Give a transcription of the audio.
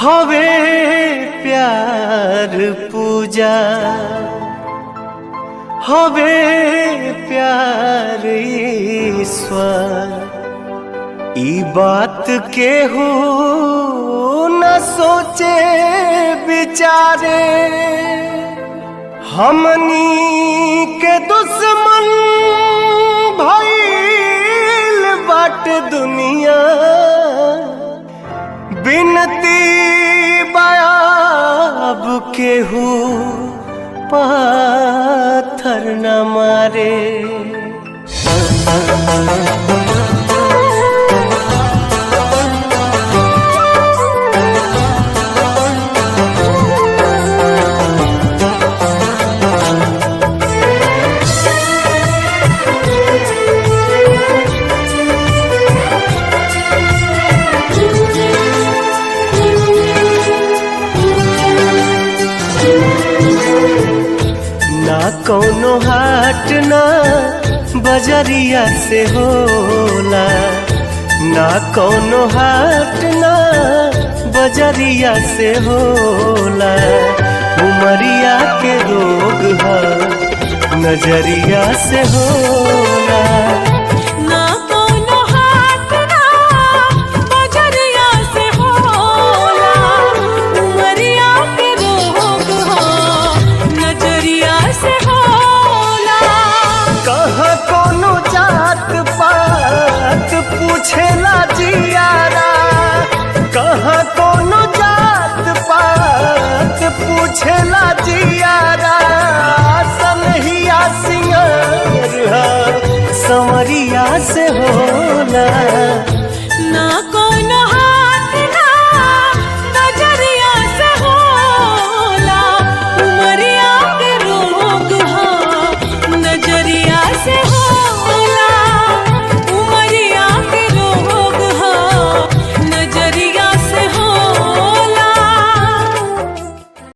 हवे प्यार पूजा हवे प्यार ईश्वर ई बात के हो न सोचे बिचारे हमनी के दुश्मन भइल बाट दुनिया बिनती बायाब केहू पाथर न मारे। ना कौनो हाट ना बजरिया से होला, ना कौनो हाट ना बजरिया से होला। उमरिया के रोग है नजरिया से होला।